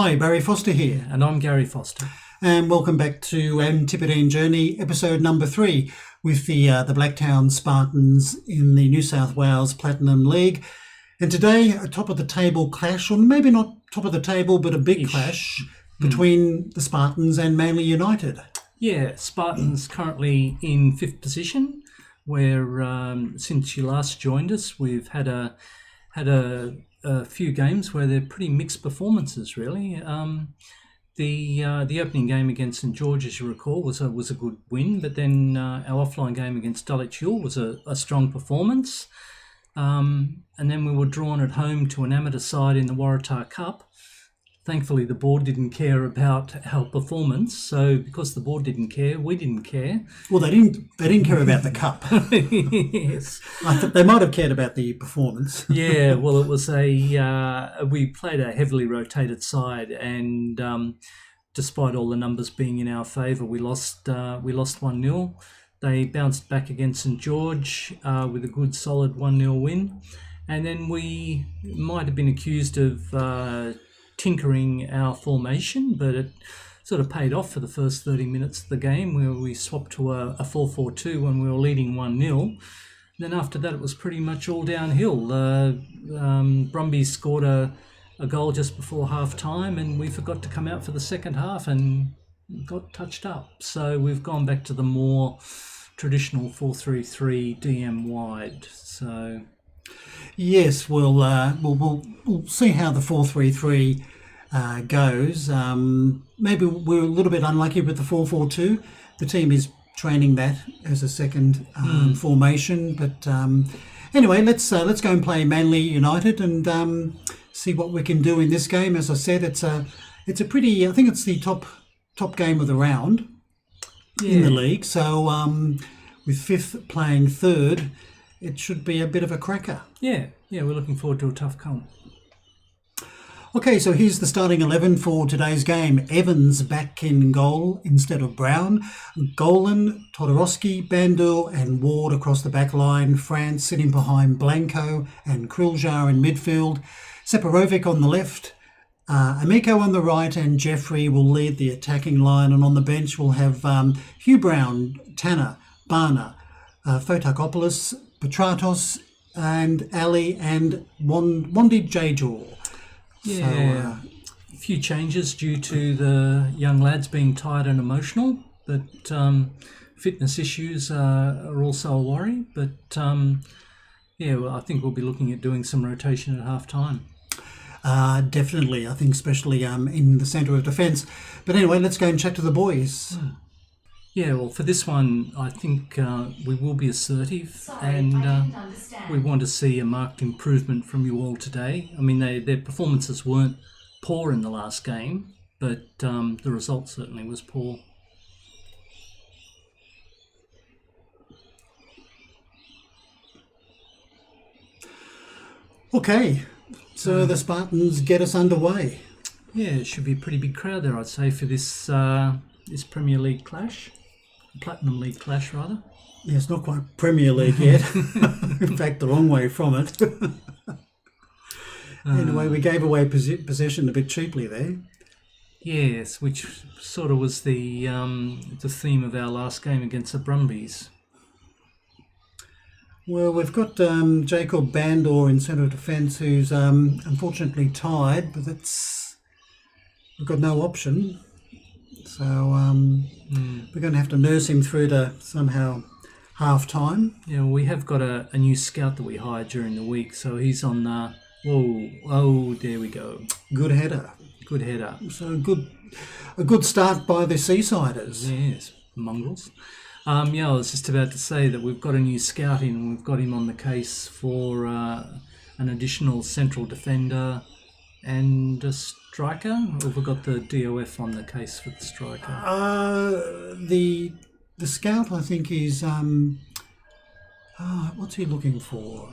Hi, Barry Foster here. And I'm Gary Foster. And welcome back to Antipodean Journey, episode number 3, with the Blacktown Spartans in the New South Wales Platinum League. And today, a top-of-the-table clash, or maybe not top of the table, but a big clash between the Spartans and Manly Utd. Yeah, Spartans currently in 5th position, where since you last joined us, we've had a few games where they're pretty mixed performances, really. The opening game against St George, as you recall, was a good win, but then our offline game against Dulwich Hill was a strong performance. And then we were drawn at home to an amateur side in the Waratah Cup. Thankfully, the board didn't care about our performance, so because the board didn't care, we didn't care. Well, they didn't care about the cup. Yes, they might have cared about the performance. Yeah, well, it was we played a heavily rotated side, and despite all the numbers being in our favour, we lost 1-0. They bounced back against St George with a good, solid 1-0 win, and then we might have been accused of tinkering our formation, but it sort of paid off for the first 30 minutes of the game, where we swapped to a 4-4-2 when we were leading 1-0. Then after that, it was pretty much all downhill. Brumbies scored a goal just before half-time, and we forgot to come out for the second half and got touched up. So we've gone back to the more traditional 4-3-3 DM wide. So yes, we'll see how the 4-3-3 goes. Maybe we're a little bit unlucky with the 4-4-2. The team is training that as a second formation, but anyway, let's go and play Manly United and see what we can do in this game. As I said, it's a pretty. I think it's the top game of the round in the league. So with 5th playing 3rd, it should be a bit of a cracker. Yeah, we're looking forward to a tough comp. Okay, so here's the starting 11 for today's game. Evans back in goal instead of Brown. Golan, Todorowski, Bandel and Ward across the back line. France sitting behind Blanco and Kriljar in midfield. Separovic on the left. Amico on the right, and Jeffrey will lead the attacking line. And on the bench we'll have Hugh Brown, Tanner, Barner, Fotakopoulos, Petratos and Ali and Wandi Jajor. Yeah, a few changes due to the young lads being tired and emotional, but fitness issues are also a worry. But I think we'll be looking at doing some rotation at half time. Definitely, I think especially in the centre of defence. But anyway, let's go and chat to the boys. Yeah, well, for this one, I think we will be assertive, and we want to see a marked improvement from you all today. I mean, their performances weren't poor in the last game, but the result certainly was poor. Okay, so the Spartans get us underway. Yeah, it should be a pretty big crowd there, I'd say, for this Premier League clash. Platinum League clash, rather. Yeah, it's not quite Premier League yet. In fact, the long way from it. Anyway, we gave away possession a bit cheaply there. Yes, which sort of was the theme of our last game against the Brumbies. Well, we've got Jacob Bandor in centre of defence, who's unfortunately tied, but we've got no option. So we're going to have to nurse him through to somehow half-time. Yeah, we have got a new scout that we hired during the week, so he's on there we go. Good header. So a good start by the Seasiders. Yes, mongrels. I was just about to say that we've got a new scout in, and we've got him on the case for an additional central defender and a striker, or we've got the DOF on the case for the striker? The scout, I think, is what's he looking for?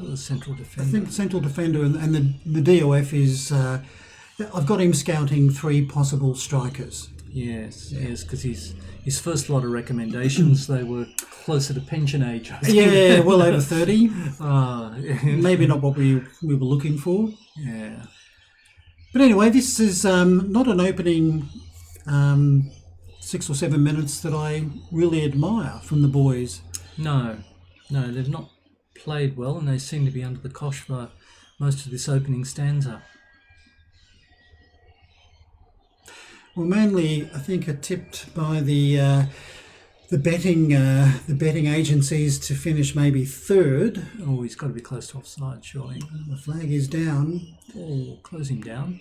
The central defender. I think central defender, and the DOF is. I've got him scouting 3 possible strikers. Yes, because his first lot of recommendations, they were closer to pension age. I think. Yeah, well over 30. Maybe not what we were looking for. Yeah. But anyway, this is not an opening 6 or 7 minutes that I really admire from the boys. No, they've not played well, and they seem to be under the cosh for most of this opening stanza. Well, Manly, I think, are tipped by the betting agencies to finish maybe third. Oh, he's got to be close to offside, surely. The flag is down. Oh, close him down.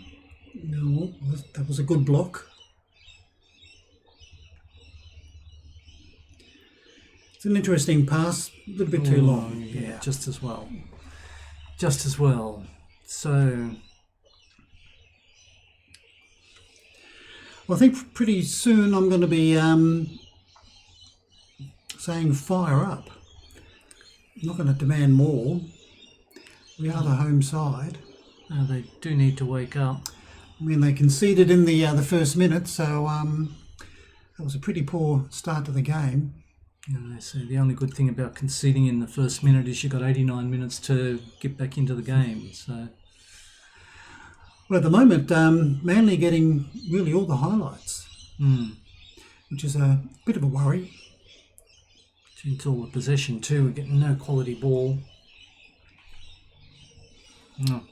No, that was a good block. It's an interesting pass, a little bit too long. Yeah, just as well. So, well, I think pretty soon I'm going to be saying fire up. I'm not going to demand more. We are the home side. they do need to wake up. I mean, they conceded in the first minute, so that was a pretty poor start to the game. They say the only good thing about conceding in the first minute is you've got 89 minutes to get back into the game. So, well, at the moment, Manly getting really all the highlights, which is a bit of a worry. It's all the possession too. We're getting no quality ball. No.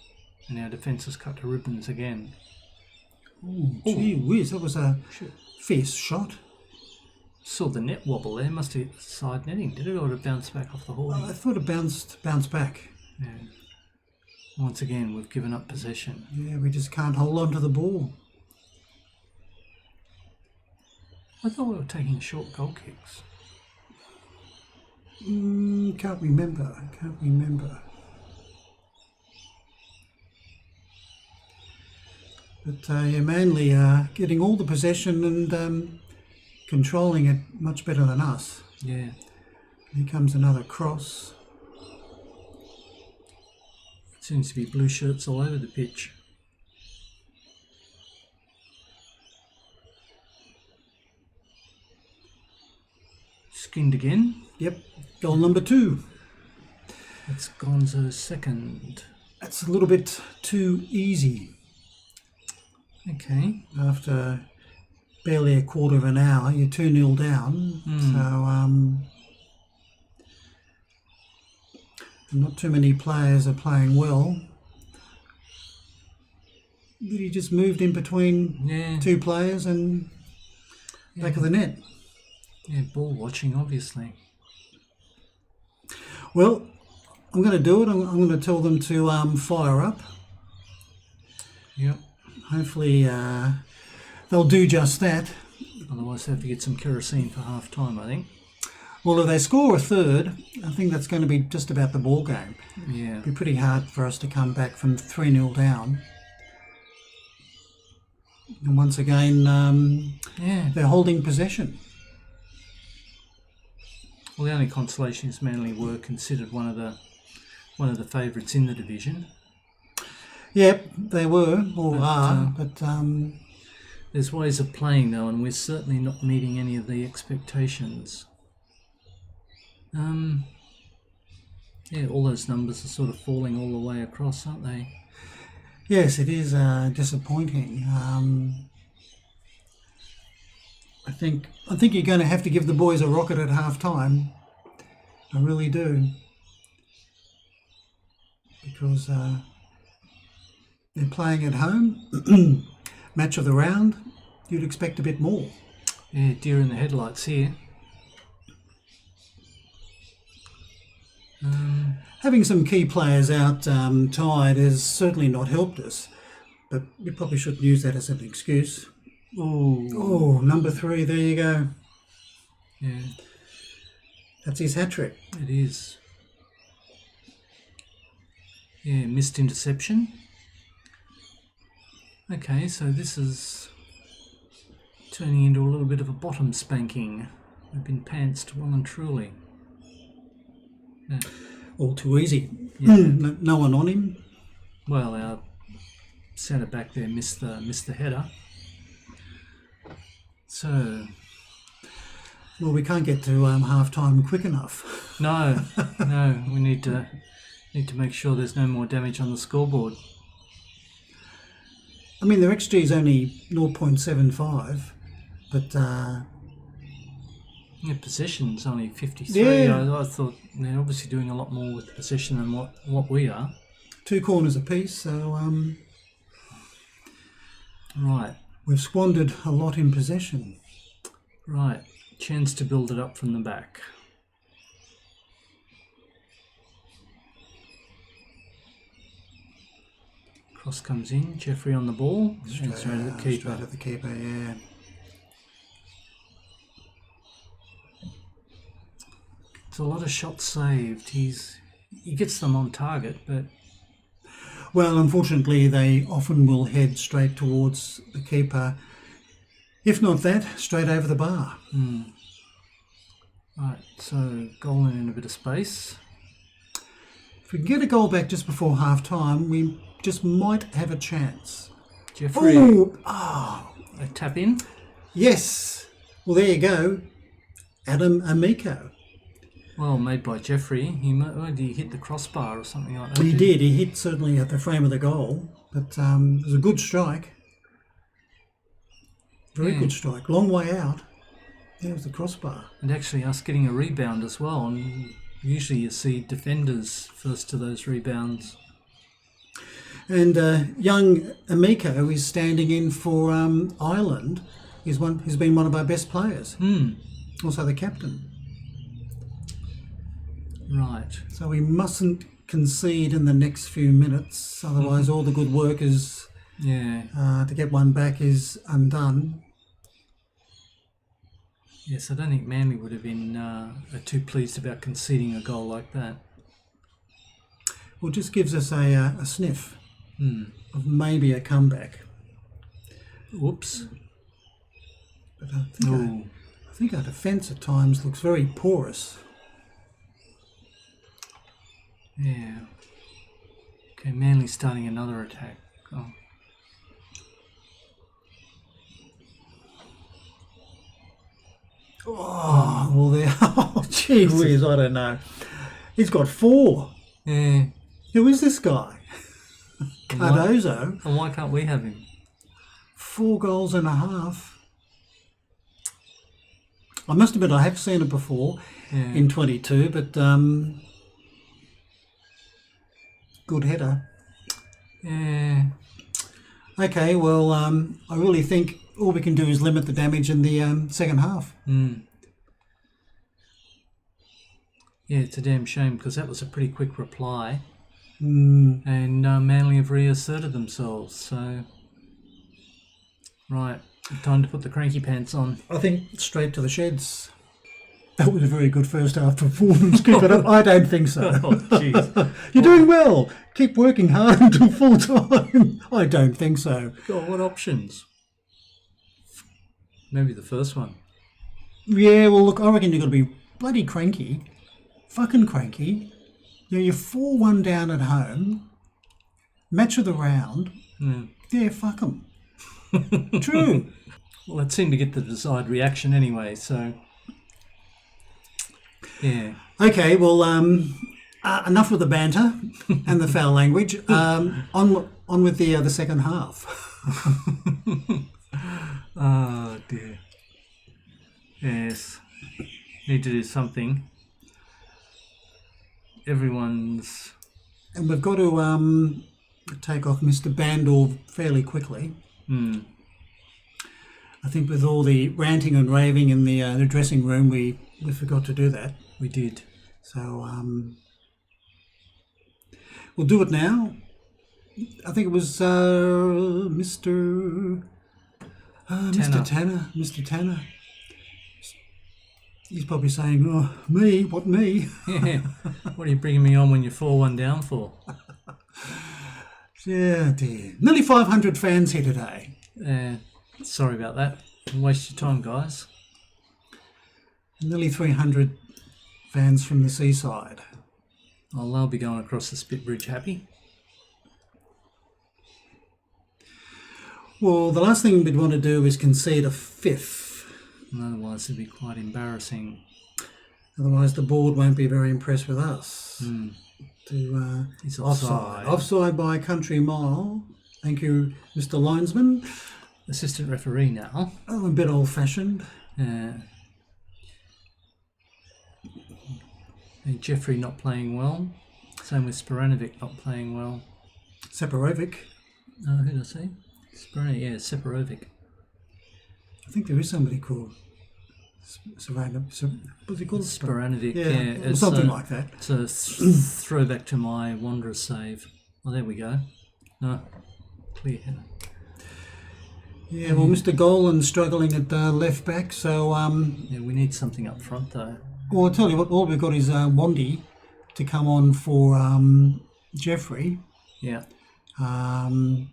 And our defence has cut to ribbons again. Oh, gee whiz, that was a fierce shot. Saw the net wobble there. Must have hit the side netting, did it? Or did it bounce back off the hoarding? I thought it bounced back. Yeah. Once again, we've given up possession. Yeah, we just can't hold on to the ball. I thought we were taking short goal kicks. Can't remember. But Manly are getting all the possession and controlling it much better than us. Yeah. Here comes another cross. It seems to be blue shirts all over the pitch. Skinned again. Yep, goal number 2. That's Gonzo's second. That's a little bit too easy. Okay. After barely a quarter of an hour, you're 2-0 down. So not too many players are playing well. But he just moved in between two players and back of the net. Yeah, ball watching, obviously. Well, I'm going to do it. I'm going to tell them to fire up. Yep. Hopefully they'll do just that. Otherwise they have to get some kerosene for half time, I think. Well, if they score a third, I think that's going to be just about the ball game. Yeah. It'll be pretty hard for us to come back from 3-0 down. And once again, they're holding possession. Well, the only consolation is Manly were considered one of the favourites in the division. Yep, they were or are, but there's ways of playing though, and we're certainly not meeting any of the expectations. All those numbers are sort of falling all the way across, aren't they? Yes, it is disappointing. I think you're going to have to give the boys a rocket at half time. I really do, because they're playing at home. Match of the round, you'd expect a bit more. Yeah, deer in the headlights here. Having some key players out tired has certainly not helped us, but we probably shouldn't use that as an excuse. Oh, number 3, there you go. Yeah. That's his hat-trick. It is. Yeah, missed interception. Okay, so this is turning into a little bit of a bottom spanking. We've been pantsed well and truly. Yeah. All too easy. Yeah. No one on him. Well, our centre back there missed the header. So, well, we can't get to half time quick enough. No, we need to make sure there's no more damage on the scoreboard. I mean, their XG is only 0.75, but Yeah, possession's only 53. Yeah. I thought they're obviously doing a lot more with possession than what we are. 2 corners apiece, so Right, we've squandered a lot in possession. right. Chance to build it up from the back. Cross comes in. Jeffrey on the ball. Straight at the keeper. Straight at the keeper, yeah. It's a lot of shots saved. He gets them on target, but Well, unfortunately, they often will head straight towards the keeper. If not that, straight over the bar. right. So Golan in a bit of space. If we can get a goal back just before half time, we just might have a chance. Jeffrey, Oh, a tap in. yes. Well, there you go. Adam Amico. Well, made by Jeffrey. Did he hit the crossbar or something like that? He did. He hit certainly at the frame of the goal, but it was a good strike. Very good strike. Long way out. There was the crossbar. And actually us getting a rebound as well. And usually you see defenders first to those rebounds. And young Amico is standing in for Ireland. He's been one of our best players. Also the captain. Right. So we mustn't concede in the next few minutes, otherwise all the good work is to get one back is undone. Yes, I don't think Manly would have been too pleased about conceding a goal like that. Well, it just gives us a sniff of maybe a comeback. Whoops. But I think our defence at times looks very porous. Yeah. Okay, Manly's starting another attack. Oh. Oh, well, there. Oh, gee whiz, I don't know. He's got 4. Yeah. Who is this guy? Cardozo. And why can't we have him? 4 goals and a half. I must admit, I have seen it before in 22, but good header. Yeah. Okay, well, I really think all we can do is limit the damage in the second half. Yeah, it's a damn shame because that was a pretty quick reply. And Manly have reasserted themselves, so... Right, time to put the cranky pants on. I think straight to the sheds. That was a very good first half performance. Keep it up. I don't think so. Oh, jeez. You're doing well. Keep working hard until full time. I don't think so. God, what options? Maybe the first one. Yeah, well, look, I reckon you've got to be bloody cranky. Fucking cranky. You're 4-1 down at home. Match of the round. Yeah, fuck them. True. Well, it seemed to get the desired reaction anyway, so... Yeah. Okay, well, enough with the banter and the foul language. On with the second half. Oh, dear. Yes. Need to do something. Everyone's... And we've got to take off Mr. Bandor fairly quickly. I think with all the ranting and raving in the dressing room, we forgot to do that. We did. So we'll do it now. I think it was Mr. Tanner. Mr. Tanner. He's probably saying, "Oh, me? What me?" Yeah. What are you bringing me on when you're 4-1 down for? Yeah, dear. Nearly 500 fans here today. Sorry about that. Don't waste your time, guys. Nearly 300 fans from the seaside. I'll be going across the Spit Bridge happy. Well, the last thing we'd want to do is concede a fifth. And otherwise it'd be quite embarrassing. Otherwise the board won't be very impressed with us. It's Offside by a country mile. Thank you, Mr. Linesman. Assistant referee now. Oh, a bit old-fashioned. And Jeffrey not playing well. Same with Sporanovic not playing well. Separovic. Who did I say? Separovic. I think there is somebody called what's he called? Sporanovic, or something like that. It's a throwback to my Wanderer save. Oh, there we go. No, clear header. Yeah, well, Mr. Golan struggling at left back, so... we need something up front, though. Well, I'll tell you what, all we've got is Wandy to come on for Jeffrey. Yeah. And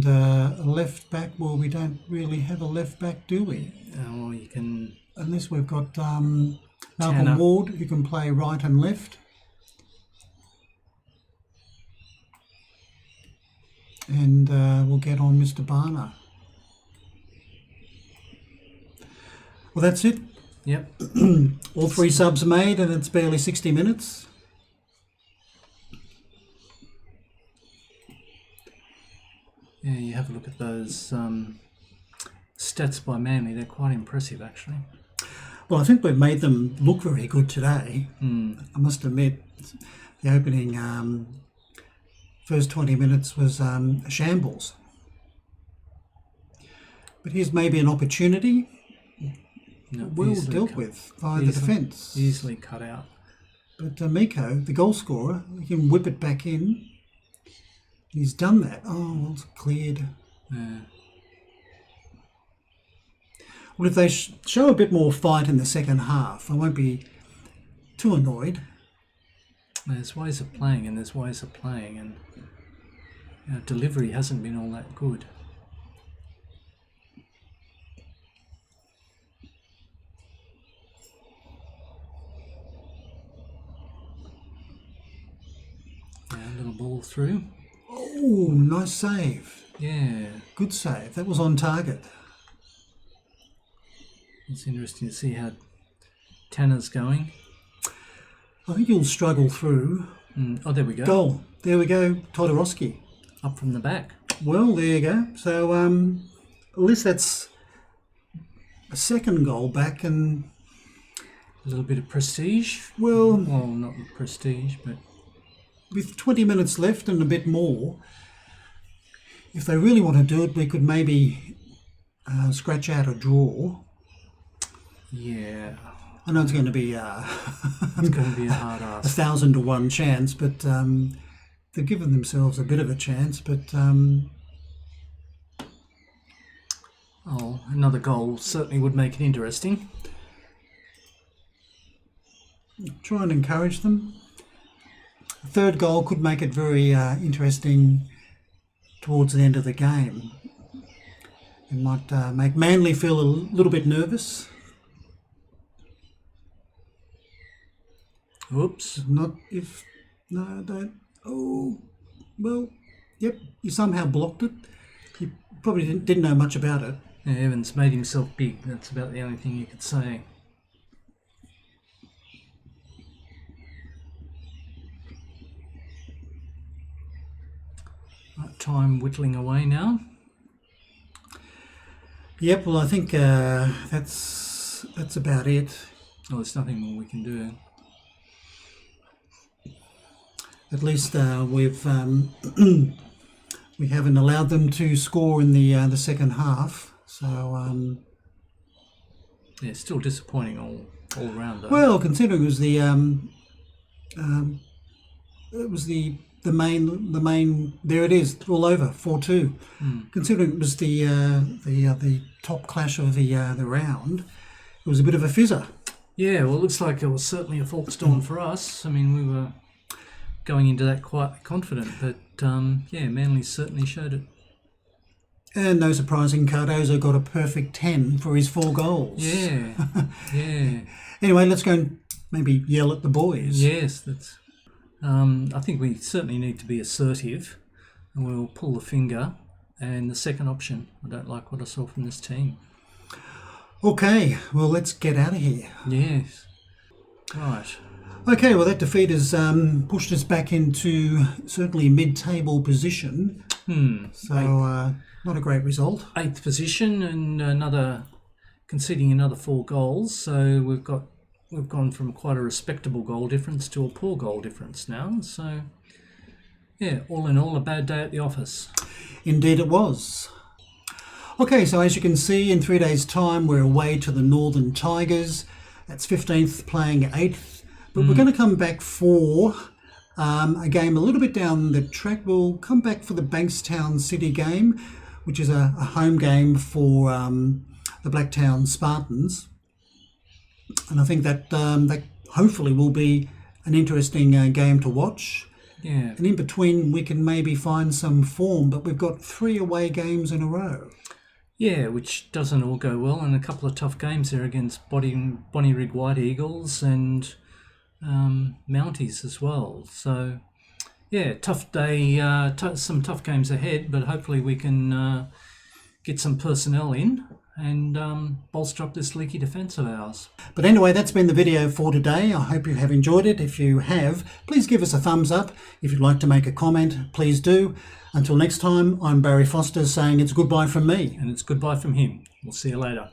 a left back, well, we don't really have a left back, do we? Well, you can... Unless we've got Malcolm Ward, who can play right and left. And we'll get on Mr. Barner. Well, that's it. Yep. All 3 subs made, and it's barely 60 minutes. Yeah, you have a look at those stats by Manly. They're quite impressive, actually. Well, I think we've made them look very good today. I must admit, the opening first 20 minutes was a shambles. But here's maybe an opportunity. Well dealt with by the defence. Easily cut out. But Miko, the goal scorer, he can whip it back in. He's done that. Oh, well, it's cleared. Yeah. Well, if they show a bit more fight in the second half, I won't be too annoyed. There's ways of playing and there's ways of playing, and delivery hasn't been all that good. A little ball through. Oh, nice save. Yeah. Good save. That was on target. It's interesting to see how Tanner's going. I think he'll struggle through. Oh, there we go. Goal. There we go. Todorowski. Up from the back. Well, there you go. So, at least that's a second goal back, and a little bit of prestige. Well, not prestige, but with 20 minutes left and a bit more, if they really want to do it, we could maybe scratch out a draw. Yeah. I know it's going to be it's going to be a hard ask. 1,000 to 1 chance, but they've given themselves a bit of a chance. But another goal certainly would make it interesting. Try and encourage them. A third goal could make it very interesting towards the end of the game. It might make Manly feel a little bit nervous. Oops. Don't. Oh, well, yep, you somehow blocked it. You probably didn't know much about it. Yeah, Evans made himself big. That's about the only thing you could say. Time whittling away now. Yep, well, I think that's about it. Oh, there's nothing more we can do. At least we haven't allowed them to score in the second half. So yeah, still disappointing all round though. Well, considering it was the main. There it is, all over 4-2. Considering it was the top clash of the round, it was a bit of a fizzer. Yeah, well, it looks like it was certainly a false dawn for us. I mean, we were going into that quite confident, but Manly certainly showed it. And no surprising, Cardozo got a perfect 10 for his 4 goals. Yeah, yeah. Anyway, let's go and maybe yell at the boys. Yes, that's. I think we certainly need to be assertive, and we'll pull the finger. And the second option, I don't like what I saw from this team. Okay, well, let's get out of here. Yes. Right. Okay, well, that defeat has pushed us back into certainly mid-table position. So not a great result. 8th position and conceding another 4 goals. So we've gone from quite a respectable goal difference to a poor goal difference now. So yeah, all in all, a bad day at the office. Indeed it was. Okay, so as you can see, in 3 days' time, we're away to the Northern Tigers. That's 15th playing 8th. But we're going to come back for a game a little bit down the track. We'll come back for the Bankstown City game, which is a home game for the Blacktown Spartans. And I think that that hopefully will be an interesting game to watch. Yeah. And in between, we can maybe find some form, but we've got 3 away games in a row. Yeah, which doesn't all go well, and a couple of tough games there against Bonnyrigg White Eagles and Mounties as well. So, yeah, tough day, some tough games ahead, but hopefully we can get some personnel in and bolster up this leaky defence of ours. But anyway, that's been the video for today. I hope you have enjoyed it. If you have, please give us a thumbs up. If you'd like to make a comment, please do. Until next time, I'm Barry Foster saying it's goodbye from me. And it's goodbye from him. We'll see you later.